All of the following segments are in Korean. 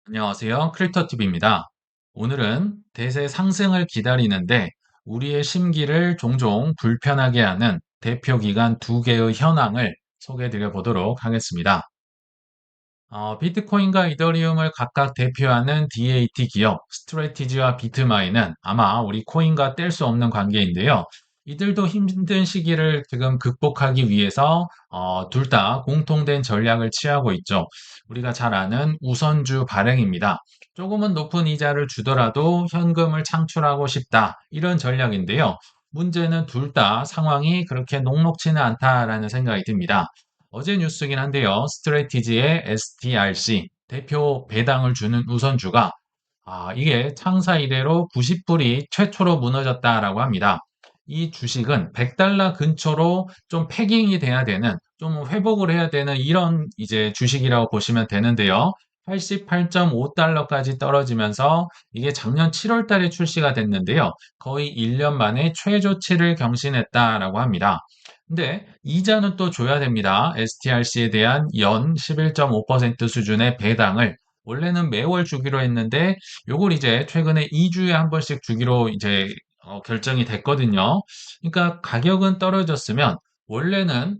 안녕하세요. 크립토TV입니다. 오늘은 대세 상승을 기다리는데 우리의 심기를 종종 불편하게 하는 대표 기간 두 개의 현황을 소개해 드려 보도록 하겠습니다. 비트코인과 이더리움을 각각 대표하는 DAT 기업 스트래티지와 비트마인은 아마 우리 코인과 뗄 수 없는 관계인데요. 이들도 힘든 시기를 지금 극복하기 위해서 둘 다 공통된 전략을 취하고 있죠. 우리가 잘 아는 우선주 발행입니다. 조금은 높은 이자를 주더라도 현금을 창출하고 싶다. 이런 전략인데요. 문제는 둘 다 상황이 그렇게 녹록지는 않다라는 생각이 듭니다. 어제 뉴스긴 한데요. 스트레티지의 STRC 대표 배당을 주는 우선주가 이게 창사 이래로 90불이 최초로 무너졌다라고 합니다. 이 주식은 100달러 근처로 좀 패깅이 돼야 되는, 좀 회복을 해야 되는 이런 이제 주식이라고 보시면 되는데요. 88.5달러까지 떨어지면서 이게 작년 7월 달에 출시가 됐는데요. 거의 1년 만에 최저치를 경신했다라고 합니다. 근데 이자는 또 줘야 됩니다. STRC에 대한 연 11.5% 수준의 배당을 원래는 매월 주기로 했는데 요걸 이제 최근에 2주에 한 번씩 주기로 이제 결정이 됐거든요. 그러니까 가격은 떨어졌으면 원래는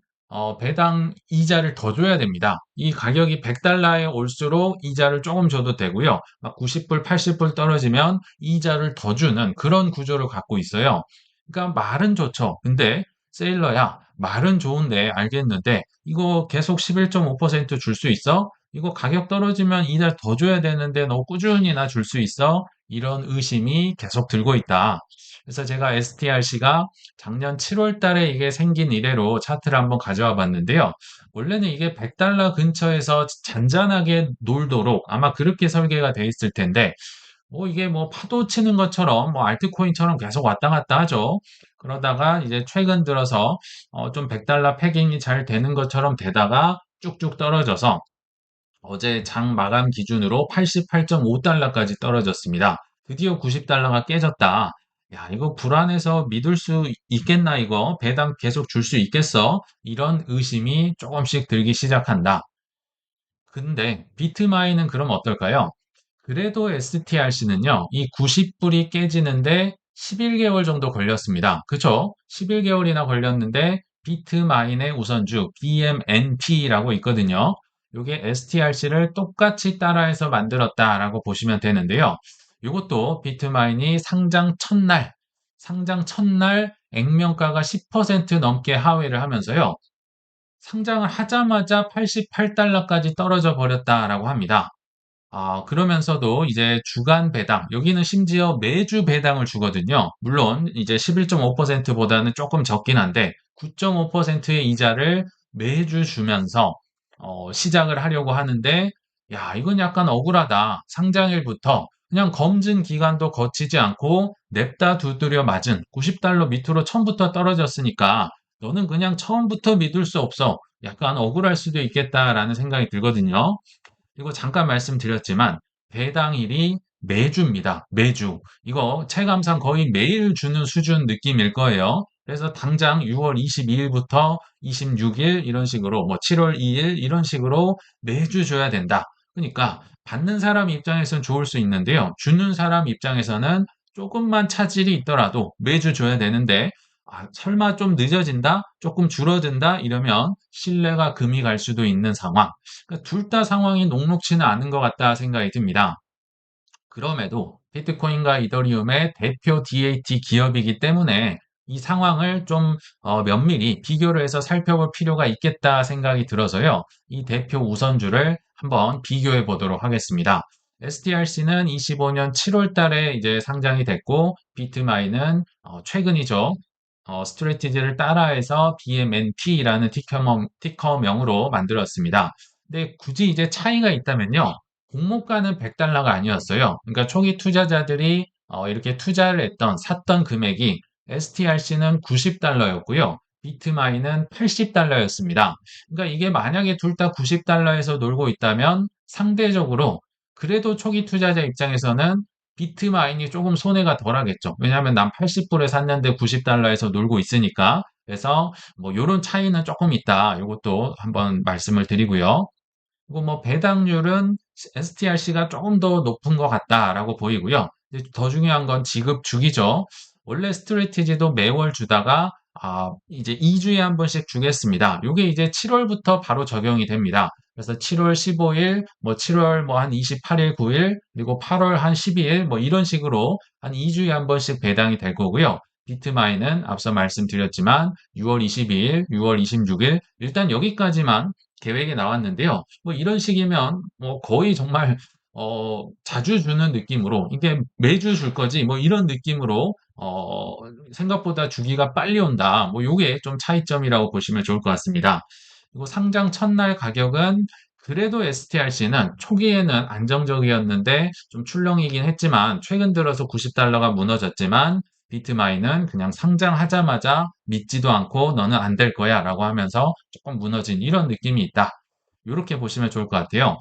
배당 이자를 더 줘야 됩니다. 이 가격이 100달러에 올수록 이자를 조금 줘도 되고요. 막 90불, 80불 떨어지면 이자를 더 주는 그런 구조를 갖고 있어요. 그러니까 말은 좋죠. 근데 세일러야, 말은 좋은데 알겠는데 이거 계속 11.5%줄 수 있어? 이거 가격 떨어지면 이자 더 줘야 되는데 너 꾸준히나 줄 수 있어? 이런 의심이 계속 들고 있다. 그래서 제가 STRC가 작년 7월 달에 이게 생긴 이래로 차트를 한번 가져와 봤는데요. 원래는 이게 100달러 근처에서 잔잔하게 놀도록 아마 그렇게 설계가 돼 있을 텐데 뭐 이게 뭐 파도 치는 것처럼 뭐 알트코인처럼 계속 왔다 갔다 하죠. 그러다가 이제 최근 들어서 좀 100달러 패깅이 잘 되는 것처럼 되다가 쭉쭉 떨어져서 어제 장 마감 기준으로 88.5달러까지 떨어졌습니다. 드디어 90달러가 깨졌다. 야, 이거 불안해서 믿을 수 있겠나, 이거? 배당 계속 줄 수 있겠어? 이런 의심이 조금씩 들기 시작한다. 근데 비트마인은 그럼 어떨까요? 그래도 STRC는요, 이 90불이 깨지는데 11개월 정도 걸렸습니다. 그쵸? 11개월이나 걸렸는데 비트마인의 우선주 BMNP라고 있거든요. 이게 STRC를 똑같이 따라해서 만들었다라고 보시면 되는데요. 이것도 비트마인이 상장 첫날 액면가가 10% 넘게 하회를 하면서요. 상장을 하자마자 88달러까지 떨어져 버렸다라고 합니다. 그러면서도 이제 주간 배당, 여기는 심지어 매주 배당을 주거든요. 물론 이제 11.5%보다는 조금 적긴 한데 9.5%의 이자를 매주 주면서 시작을 하려고 하는데 야, 이건 약간 억울하다. 상장일부터 그냥 검증 기간도 거치지 않고 냅다 두드려 맞은 90달러 밑으로 처음부터 떨어졌으니까 너는 그냥 처음부터 믿을 수 없어. 약간 억울할 수도 있겠다라는 생각이 들거든요. 그리고 잠깐 말씀드렸지만 배당일이 매주입니다. 매주. 이거 체감상 거의 매일 주는 수준 느낌일 거예요. 그래서 당장 6월 22일부터 26일 이런 식으로 뭐 7월 2일 이런 식으로 매주 줘야 된다. 그러니까 받는 사람 입장에서는 좋을 수 있는데요. 주는 사람 입장에서는 조금만 차질이 있더라도 매주 줘야 되는데 설마 좀 늦어진다? 조금 줄어든다? 이러면 신뢰가 금이 갈 수도 있는 상황. 그러니까 둘 다 상황이 녹록지는 않은 것 같다 생각이 듭니다. 그럼에도 비트코인과 이더리움의 대표 DAT 기업이기 때문에 이 상황을 좀 면밀히 비교를 해서 살펴볼 필요가 있겠다 생각이 들어서요. 이 대표 우선주를 한번 비교해 보도록 하겠습니다. STRC는 25년 7월 달에 이제 상장이 됐고 비트마인은 최근이죠. 스트래티지를 따라해서 BMNP라는 티커명으로 만들었습니다. 근데 굳이 이제 차이가 있다면요. 공모가는 100달러가 아니었어요. 그러니까 초기 투자자들이 이렇게 투자를 했던, 샀던 금액이 STRC는 90달러였고요. 비트마인은 80달러였습니다. 그러니까 이게 만약에 둘 다 90달러에서 놀고 있다면 상대적으로 그래도 초기 투자자 입장에서는 비트마인이 조금 손해가 덜하겠죠. 왜냐하면 난 80불에 샀는데 90달러에서 놀고 있으니까. 그래서 뭐 요런 차이는 조금 있다. 이것도 한번 말씀을 드리고요. 그리고 뭐 배당률은 STRC가 조금 더 높은 것 같다라고 보이고요. 이제 더 중요한 건 지급 주기죠. 원래 스트레티지도 매월 주다가 이제 2주에 한 번씩 주겠습니다. 요게 이제 7월부터 바로 적용이 됩니다. 그래서 7월 15일, 뭐 7월 뭐 한 28일, 9일, 그리고 8월 한 12일, 뭐 이런 식으로 한 2주에 한 번씩 배당이 될 거고요. 비트마인은 앞서 말씀드렸지만 6월 22일, 6월 26일, 일단 여기까지만 계획이 나왔는데요. 뭐 이런 식이면 뭐 거의 정말 자주 주는 느낌으로 이게 매주 줄 거지 뭐 이런 느낌으로 생각보다 주기가 빨리 온다. 뭐 요게 좀 차이점이라고 보시면 좋을 것 같습니다. 그리고 상장 첫날 가격은 그래도 STRC는 초기에는 안정적이었는데 좀 출렁이긴 했지만 최근 들어서 90달러가 무너졌지만 비트마인은 그냥 상장하자마자 믿지도 않고 너는 안 될 거야 라고 하면서 조금 무너진 이런 느낌이 있다. 이렇게 보시면 좋을 것 같아요.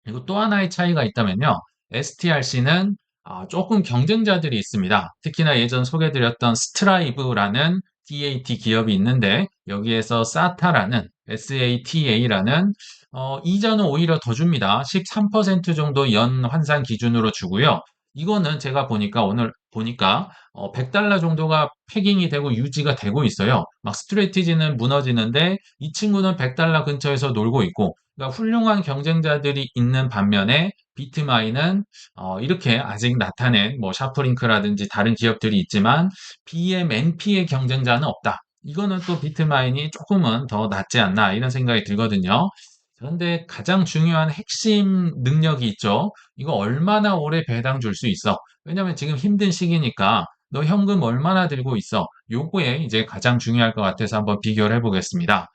그리고 또 하나의 차이가 있다면요. STRC는 조금 경쟁자들이 있습니다. 특히나 예전 소개드렸던 스트라이브라는 TAT 기업이 있는데 여기에서 SATA라는 SATA라는 이자는 오히려 더 줍니다. 13% 정도 연 환산 기준으로 주고요. 이거는 제가 보니까 오늘 보니까 100달러 정도가 패깅이 되고 유지가 되고 있어요. 막 스트레티지는 무너지는데 이 친구는 100달러 근처에서 놀고 있고 그러니까 훌륭한 경쟁자들이 있는 반면에 비트마인은 이렇게 아직 나타낸 뭐 샤프링크라든지 다른 기업들이 있지만 BMNP의 경쟁자는 없다. 이거는 또 비트마인이 조금은 더 낫지 않나 이런 생각이 들거든요. 그런데 가장 중요한 핵심 능력이 있죠. 이거 얼마나 오래 배당 줄 수 있어? 왜냐면 지금 힘든 시기니까 너 현금 얼마나 들고 있어? 요거에 이제 가장 중요할 것 같아서 한번 비교를 해보겠습니다.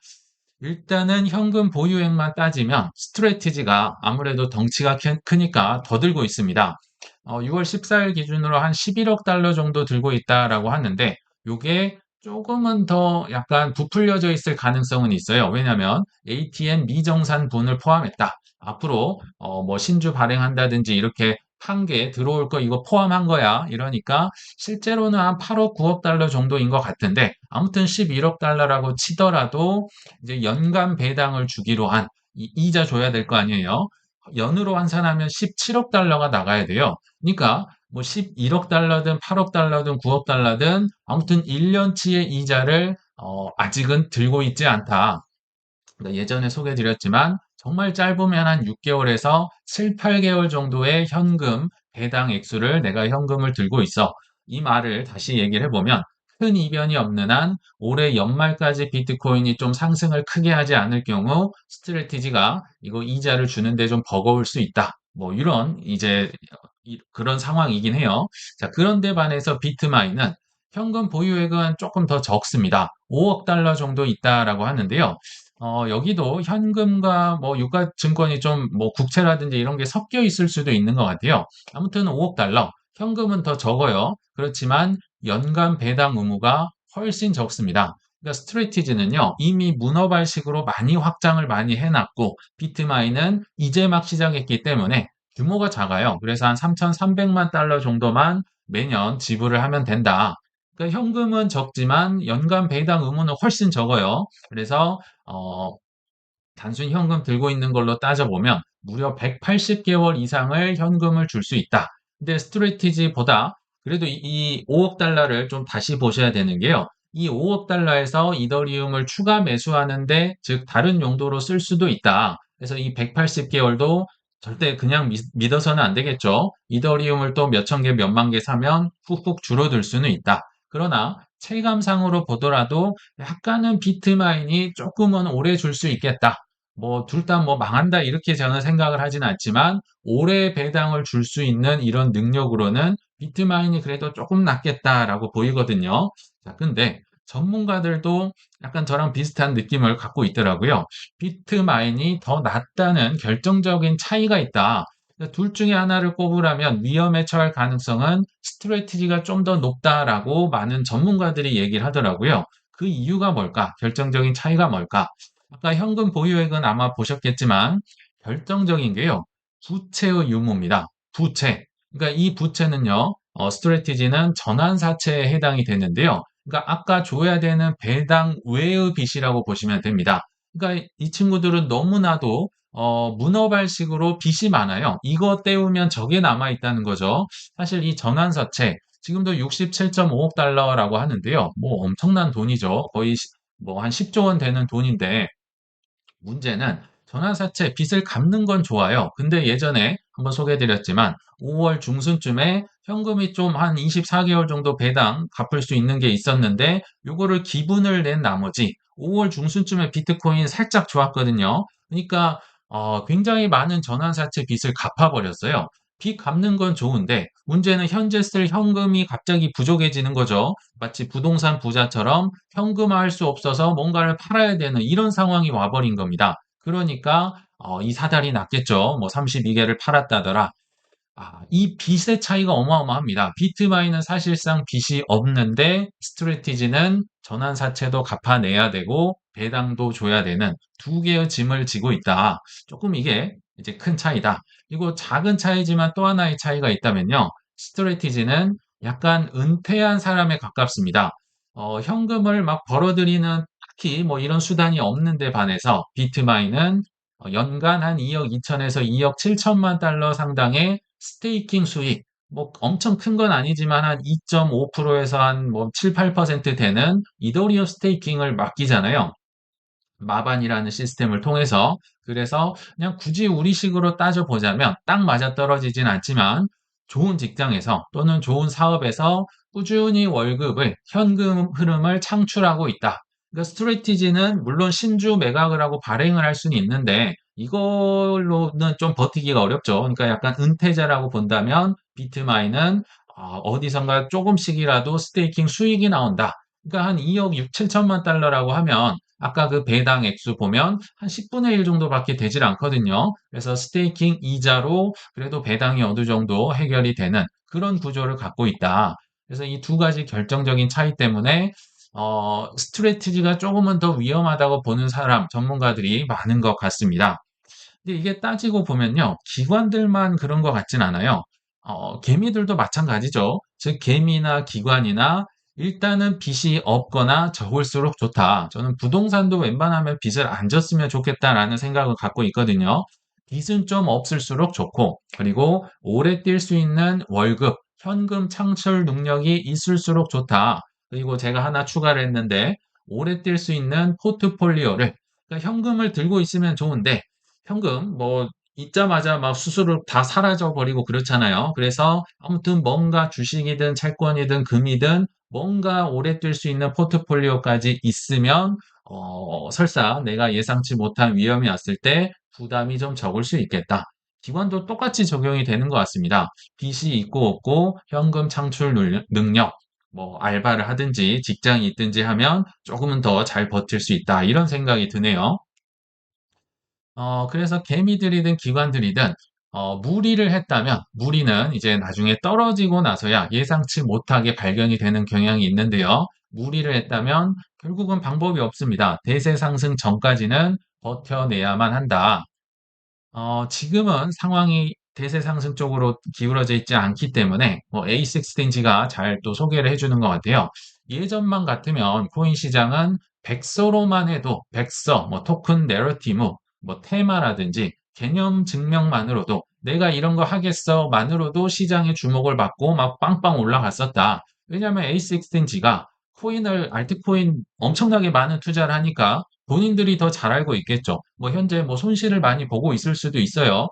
일단은 현금 보유액만 따지면 스트레티지가 아무래도 덩치가 크니까 더 들고 있습니다. 6월 14일 기준으로 한 11억 달러 정도 들고 있다라고 하는데 요게 조금은 더 약간 부풀려져 있을 가능성은 있어요. 왜냐하면 ATM 미정산분을 포함했다. 앞으로 뭐 신주 발행한다든지 이렇게 한 개 들어올 거 이거 포함한 거야. 이러니까 실제로는 한 8억, 9억 달러 정도인 것 같은데 아무튼 11억 달러라고 치더라도 이제 연간 배당을 주기로 한 이자 줘야 될 거 아니에요. 연으로 환산하면 17억 달러가 나가야 돼요. 그러니까 뭐 11억 달러든 8억 달러든 9억 달러든 아무튼 1년치의 이자를 아직은 들고 있지 않다. 그러니까 예전에 소개드렸지만 정말 짧으면 한 6개월에서 7, 8개월 정도의 현금 배당 액수를 내가 현금을 들고 있어. 이 말을 다시 얘기를 해보면 큰 이변이 없는 한 올해 연말까지 비트코인이 좀 상승을 크게 하지 않을 경우 스트레티지가 이거 이자를 주는데 좀 버거울 수 있다. 뭐 이런 이제 그런 상황이긴 해요. 자, 그런데 반해서 비트마인은 현금 보유액은 조금 더 적습니다. 5억 달러 정도 있다라고 하는데요. 여기도 현금과 뭐 유가증권이 좀 뭐 국채라든지 이런 게 섞여 있을 수도 있는 것 같아요. 아무튼 5억 달러. 현금은 더 적어요. 그렇지만 연간 배당 의무가 훨씬 적습니다. 그러니까 스트레티지는요, 이미 문어발식으로 많이 확장을 많이 해놨고, 비트마인은 이제 막 시작했기 때문에 규모가 작아요. 그래서 한 3,300만 달러 정도만 매년 지불을 하면 된다. 그러니까 현금은 적지만 연간 배당 의무는 훨씬 적어요. 그래서 어, 단순 현금 들고 있는 걸로 따져보면 무려 180개월 이상을 현금을 줄 수 있다. 근데 스트레티지보다 그래도 이 5억 달러를 좀 다시 보셔야 되는 게요. 이 5억 달러에서 이더리움을 추가 매수하는데, 즉 다른 용도로 쓸 수도 있다. 그래서 이 180개월도 절대 그냥 믿어서는 안 되겠죠. 이더리움을 또 몇천 개, 몇만 개 사면 훅훅 줄어들 수는 있다. 그러나 체감상으로 보더라도 약간은 비트마인이 조금은 오래 줄 수 있겠다. 뭐 둘 다 뭐 망한다 이렇게 저는 생각을 하진 않지만 오래 배당을 줄 수 있는 이런 능력으로는 비트마인이 그래도 조금 낫겠다라고 보이거든요. 자, 근데 전문가들도 약간 저랑 비슷한 느낌을 갖고 있더라고요. 비트마인이 더 낫다는 결정적인 차이가 있다. 그러니까 둘 중에 하나를 꼽으라면 위험에 처할 가능성은 스트레티지가 좀 더 높다라고 많은 전문가들이 얘기를 하더라고요. 그 이유가 뭘까? 결정적인 차이가 뭘까? 아까 현금 보유액은 아마 보셨겠지만 결정적인 게요. 부채의 유무입니다. 부채. 그러니까 이 부채는요. 스트레티지는 전환사채에 해당이 되는데요. 그러니까 아까 줘야 되는 배당 외의 빚이라고 보시면 됩니다. 그러니까 이 친구들은 너무나도 문어발식으로 빚이 많아요. 이거 떼우면 저게 남아있다는 거죠. 사실 이 전환사채, 지금도 67.5억 달러라고 하는데요. 뭐 엄청난 돈이죠. 거의 뭐 한 10조 원 되는 돈인데, 문제는 전환사채 빚을 갚는 건 좋아요. 근데 예전에 한번 소개해드렸지만 5월 중순쯤에 현금이 좀 한 24개월 정도 배당 갚을 수 있는 게 있었는데 요거를 기분을 낸 나머지 5월 중순쯤에 비트코인 살짝 좋았거든요. 그러니까 굉장히 많은 전환사채 빚을 갚아버렸어요. 빚 갚는 건 좋은데 문제는 현재 쓸 현금이 갑자기 부족해지는 거죠. 마치 부동산 부자처럼 현금화할 수 없어서 뭔가를 팔아야 되는 이런 상황이 와버린 겁니다. 그러니까 이 사달이 났겠죠. 뭐 32개를 팔았다더라. 이 빚의 차이가 어마어마합니다. 비트마인은 사실상 빚이 없는데 스트래티지는 전환사채도 갚아내야 되고 배당도 줘야 되는 두 개의 짐을 지고 있다. 조금 이게 이제 큰 차이다. 그리고 작은 차이지만 또 하나의 차이가 있다면요. 스트래티지는 약간 은퇴한 사람에 가깝습니다. 현금을 막 벌어들이는 딱히 뭐 이런 수단이 없는데 반해서 비트마인은 연간 한 2억 2천에서 2억 7천만 달러 상당의 스테이킹 수익, 뭐 엄청 큰 건 아니지만 한 2.5%에서 한 뭐 7, 8% 되는 이더리움 스테이킹을 맡기잖아요. 마반이라는 시스템을 통해서. 그래서 그냥 굳이 우리식으로 따져보자면 딱 맞아떨어지진 않지만 좋은 직장에서 또는 좋은 사업에서 꾸준히 월급을, 현금 흐름을 창출하고 있다. 그러니까 스트레티지는 물론 신주 매각을 하고 발행을 할 수는 있는데 이걸로는 좀 버티기가 어렵죠. 그러니까 약간 은퇴자라고 본다면 비트마인은 어디선가 조금씩이라도 스테이킹 수익이 나온다. 그러니까 한 2억 6, 7천만 달러라고 하면 아까 그 배당 액수 보면 한 10분의 1 정도밖에 되질 않거든요. 그래서 스테이킹 이자로 그래도 배당이 어느 정도 해결이 되는 그런 구조를 갖고 있다. 그래서 이 두 가지 결정적인 차이 때문에 스트레티지가 조금은 더 위험하다고 보는 사람, 전문가들이 많은 것 같습니다. 근데 이게 따지고 보면요. 기관들만 그런 것 같진 않아요. 개미들도 마찬가지죠. 즉, 개미나 기관이나 일단은 빚이 없거나 적을수록 좋다. 저는 부동산도 웬만하면 빚을 안 졌으면 좋겠다라는 생각을 갖고 있거든요. 빚은 좀 없을수록 좋고, 그리고 오래 뛸 수 있는 월급, 현금 창출 능력이 있을수록 좋다. 그리고 제가 하나 추가를 했는데, 오래 뛸 수 있는 포트폴리오를, 그러니까 현금을 들고 있으면 좋은데, 현금 뭐 있자마자 막 수수료 다 사라져 버리고 그렇잖아요. 그래서 아무튼 뭔가 주식이든 채권이든 금이든 뭔가 오래 뛸 수 있는 포트폴리오까지 있으면 설사 내가 예상치 못한 위험이 왔을 때 부담이 좀 적을 수 있겠다. 기관도 똑같이 적용이 되는 것 같습니다. 빚이 있고 없고 현금 창출 능력, 뭐 알바를 하든지 직장이 있든지 하면 조금은 더 잘 버틸 수 있다. 이런 생각이 드네요. 그래서 개미들이든 기관들이든 무리를 했다면 무리는 이제 나중에 떨어지고 나서야 예상치 못하게 발견이 되는 경향이 있는데요. 무리를 했다면 결국은 방법이 없습니다. 대세 상승 전까지는 버텨내야만 한다. 지금은 상황이 대세 상승 쪽으로 기울어져 있지 않기 때문에 뭐 A16가 잘 또 소개를 해주는 것 같아요. 예전만 같으면 코인 시장은 백서로만 해도 백서, 뭐 토큰 내러티브, 뭐 테마라든지 개념 증명만으로도 내가 이런 거 하겠어만으로도 시장의 주목을 받고 막 빵빵 올라갔었다. 왜냐하면 A16가 코인을 알트코인 엄청나게 많은 투자를 하니까 본인들이 더 잘 알고 있겠죠. 뭐 현재 뭐 손실을 많이 보고 있을 수도 있어요.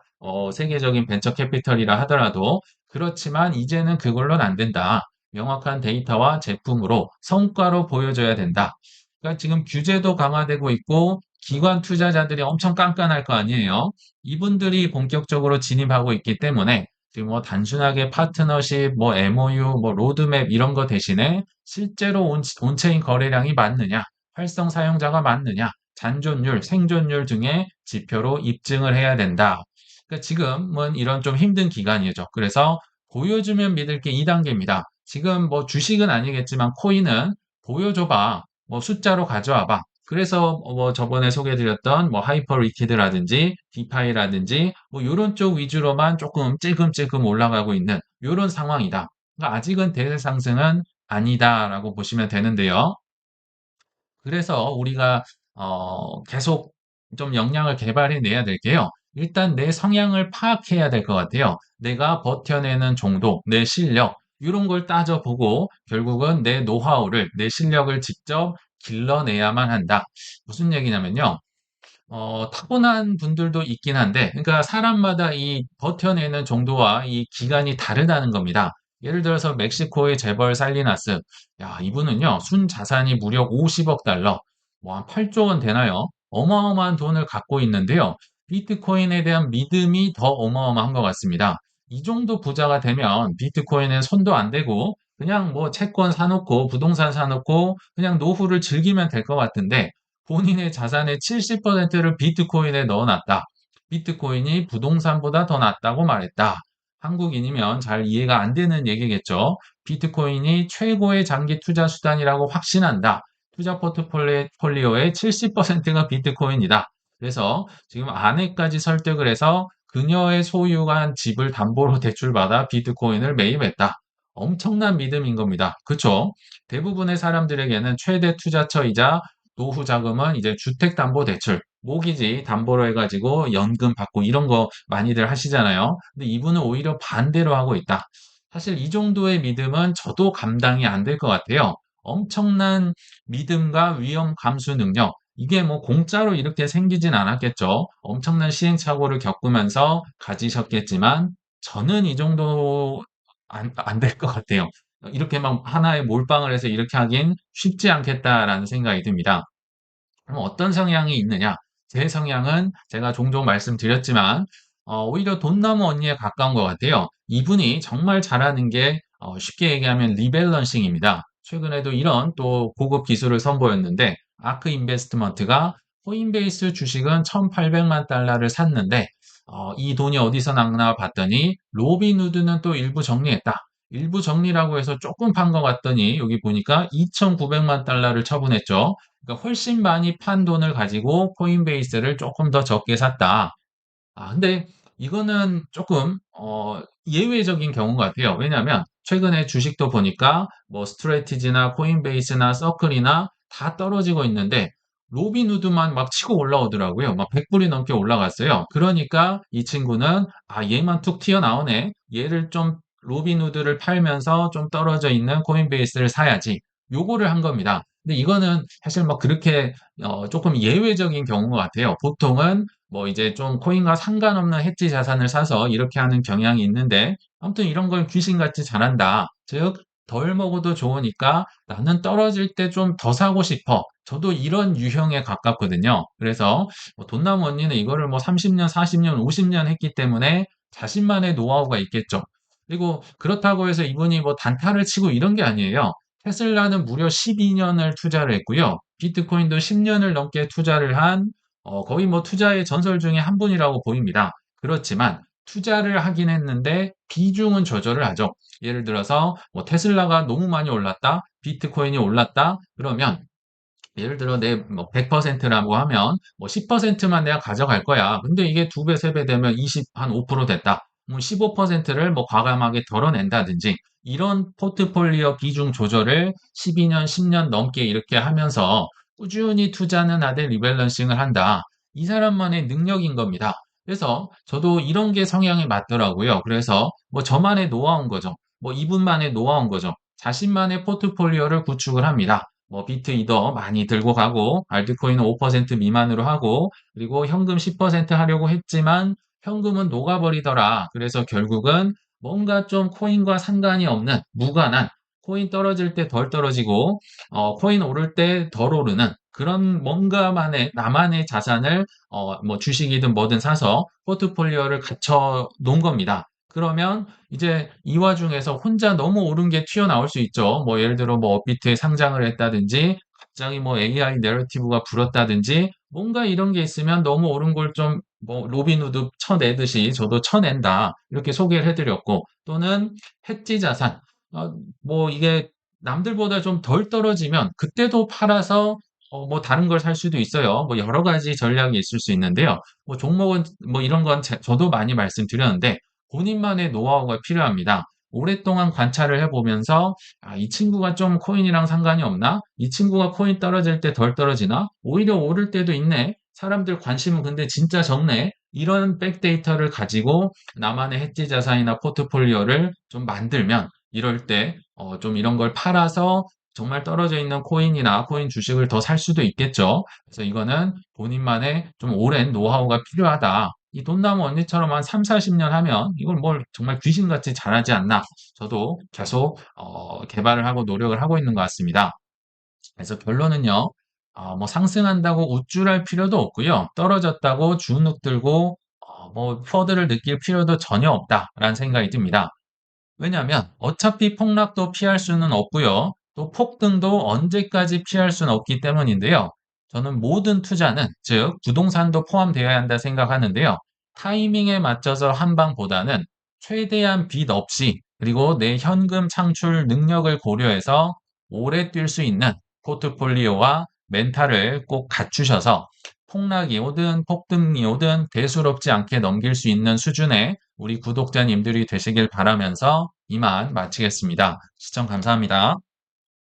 세계적인 벤처 캐피털이라 하더라도. 그렇지만 이제는 그걸로는 안 된다. 명확한 데이터와 제품으로 성과로 보여줘야 된다. 그러니까 지금 규제도 강화되고 있고 기관 투자자들이 엄청 깐깐할 거 아니에요. 이분들이 본격적으로 진입하고 있기 때문에 지금 뭐 단순하게 파트너십, 뭐 MOU, 뭐 로드맵 이런 거 대신에 실제로 온체인 거래량이 많느냐, 활성 사용자가 많느냐, 잔존율, 생존율 등의 지표로 입증을 해야 된다. 그러니까 지금은 이런 좀 힘든 기간이죠. 그래서 보여주면 믿을 게 2단계입니다. 지금 뭐 주식은 아니겠지만 코인은 보여줘봐. 뭐 숫자로 가져와봐. 그래서 뭐 저번에 소개해드렸던 뭐 하이퍼 리퀴드라든지 디파이라든지 뭐 이런 쪽 위주로만 조금 찔끔찔끔 올라가고 있는 이런 상황이다. 그러니까 아직은 대세 상승은 아니다라고 보시면 되는데요. 그래서 우리가 계속 좀 역량을 개발해내야 될 게요. 일단 내 성향을 파악해야 될 것 같아요. 내가 버텨내는 정도, 내 실력, 이런 걸 따져보고 결국은 내 노하우를, 내 실력을 직접 길러내야만 한다. 무슨 얘기냐면요. 타고난 분들도 있긴 한데, 그러니까 사람마다 이 버텨내는 정도와 이 기간이 다르다는 겁니다. 예를 들어서 멕시코의 재벌 살리나스, 야, 이분은요, 순 자산이 무려 50억 달러, 뭐 한 8조 원 되나요? 어마어마한 돈을 갖고 있는데요. 비트코인에 대한 믿음이 더 어마어마한 것 같습니다. 이 정도 부자가 되면 비트코인에 손도 안 대고, 그냥 뭐 채권 사놓고, 부동산 사놓고, 그냥 노후를 즐기면 될 것 같은데, 본인의 자산의 70%를 비트코인에 넣어놨다. 비트코인이 부동산보다 더 낫다고 말했다. 한국인이면 잘 이해가 안 되는 얘기겠죠. 비트코인이 최고의 장기 투자 수단이라고 확신한다. 투자 포트폴리오의 70%가 비트코인이다. 그래서 지금 아내까지 설득을 해서 그녀의 소유한 집을 담보로 대출받아 비트코인을 매입했다. 엄청난 믿음인 겁니다. 그쵸? 대부분의 사람들에게는 최대 투자처이자 노후 자금은 이제 주택담보대출, 모기지 담보로 해가지고 연금 받고 이런 거 많이들 하시잖아요. 근데 이분은 오히려 반대로 하고 있다. 사실 이 정도의 믿음은 저도 감당이 안 될 것 같아요. 엄청난 믿음과 위험 감수 능력. 이게 뭐 공짜로 이렇게 생기진 않았겠죠. 엄청난 시행착오를 겪으면서 가지셨겠지만 저는 이 정도 안 될 것 같아요. 이렇게 막 하나에 몰빵을 해서 이렇게 하긴 쉽지 않겠다라는 생각이 듭니다. 그럼 어떤 성향이 있느냐? 제 성향은 제가 종종 말씀드렸지만, 오히려 돈나무 언니에 가까운 것 같아요. 이분이 정말 잘하는 게, 쉽게 얘기하면 리밸런싱입니다. 최근에도 이런 또 고급 기술을 선보였는데, 아크 인베스트먼트가 코인베이스 주식은 1,800만 달러를 샀는데, 이 돈이 어디서 났나 봤더니, 로비누드는 또 일부 정리했다. 일부 정리라고 해서 조금 판 것 같더니, 여기 보니까 2,900만 달러를 처분했죠. 그러니까 훨씬 많이 판 돈을 가지고 코인베이스를 조금 더 적게 샀다. 근데 이거는 조금 예외적인 경우 같아요. 왜냐하면 최근에 주식도 보니까 뭐 스트레티지나 코인베이스나 서클이나 다 떨어지고 있는데 로비누드만 막 치고 올라오더라고요. 막 100불이 넘게 올라갔어요. 그러니까 이 친구는 얘만 툭 튀어나오네. 얘를 좀 로비누드를 팔면서 좀 떨어져 있는 코인베이스를 사야지. 요거를 한 겁니다. 근데 이거는 사실 뭐 그렇게 조금 예외적인 경우인 것 같아요. 보통은 뭐 이제 좀 코인과 상관없는 해지 자산을 사서 이렇게 하는 경향이 있는데 아무튼 이런 걸 귀신같이 잘한다. 즉, 덜 먹어도 좋으니까 나는 떨어질 때 좀 더 사고 싶어. 저도 이런 유형에 가깝거든요. 그래서 뭐 돈나무 언니는 이거를 뭐 30년, 40년, 50년 했기 때문에 자신만의 노하우가 있겠죠. 그리고 그렇다고 해서 이분이 뭐 단타를 치고 이런 게 아니에요. 테슬라는 무려 12년을 투자를 했고요. 비트코인도 10년을 넘게 투자를 한 거의 뭐 투자의 전설 중에 한 분이라고 보입니다. 그렇지만 투자를 하긴 했는데 비중은 조절을 하죠. 예를 들어서 뭐 테슬라가 너무 많이 올랐다, 비트코인이 올랐다, 그러면 예를 들어 내 뭐 100%라고 하면 뭐 10%만 내가 가져갈 거야. 근데 이게 두 배, 세 배 되면 20, 한 5% 됐다. 뭐 15%를 뭐 과감하게 덜어낸다든지 이런 포트폴리오 비중 조절을 12년, 10년 넘게 이렇게 하면서 꾸준히 투자는 하되 리밸런싱을 한다. 이 사람만의 능력인 겁니다. 그래서 저도 이런 게 성향에 맞더라고요. 그래서 뭐 저만의 노하우인 거죠. 뭐 이분만의 노하우인 거죠. 자신만의 포트폴리오를 구축을 합니다. 뭐 비트 이더 많이 들고 가고 알트코인은 5% 미만으로 하고 그리고 현금 10% 하려고 했지만 현금은 녹아버리더라. 그래서 결국은 뭔가 좀 코인과 상관이 없는 무관한 코인 떨어질 때 덜 떨어지고 코인 오를 때 덜 오르는 그런 뭔가만의 나만의 자산을 뭐 주식이든 뭐든 사서 포트폴리오를 갖춰 놓은 겁니다. 그러면 이제 이 와중에서 혼자 너무 옳은 게 튀어나올 수 있죠. 뭐 예를 들어 뭐 업비트에 상장을 했다든지 갑자기 뭐 AI 내러티브가 불었다든지 뭔가 이런 게 있으면 너무 옳은 걸 좀 뭐 로빈후드 쳐내듯이 저도 쳐낸다. 이렇게 소개를 해드렸고 또는 해지 자산 뭐 이게 남들보다 좀 덜 떨어지면 그때도 팔아서 뭐 다른 걸 살 수도 있어요. 뭐 여러 가지 전략이 있을 수 있는데요. 뭐 종목은 뭐 이런 건 저도 많이 말씀드렸는데 본인만의 노하우가 필요합니다. 오랫동안 관찰을 해보면서 이 친구가 좀 코인이랑 상관이 없나? 이 친구가 코인 떨어질 때 덜 떨어지나? 오히려 오를 때도 있네. 사람들 관심은 근데 진짜 적네. 이런 백데이터를 가지고 나만의 해지 자산이나 포트폴리오를 좀 만들면 이럴 때 좀 이런 걸 팔아서 정말 떨어져 있는 코인이나 코인 주식을 더 살 수도 있겠죠. 그래서 이거는 본인만의 좀 오랜 노하우가 필요하다. 이 돈나무 언니처럼 한 3, 40년 하면 이걸 뭘 정말 귀신같이 잘하지 않나. 저도 계속 개발을 하고 노력을 하고 있는 것 같습니다. 그래서 결론은요, 뭐 상승한다고 우쭐할 필요도 없고요. 떨어졌다고 주눅 들고 뭐 퍼드를 느낄 필요도 전혀 없다라는 생각이 듭니다. 왜냐하면 어차피 폭락도 피할 수는 없고요. 또 폭등도 언제까지 피할 수는 없기 때문인데요. 저는 모든 투자는, 즉 부동산도 포함되어야 한다 생각하는데요. 타이밍에 맞춰서 한 방보다는 최대한 빚 없이 그리고 내 현금 창출 능력을 고려해서 오래 뛸 수 있는 포트폴리오와 멘탈을 꼭 갖추셔서 폭락이 오든 폭등이 오든 대수롭지 않게 넘길 수 있는 수준의 우리 구독자님들이 되시길 바라면서 이만 마치겠습니다. 시청 감사합니다.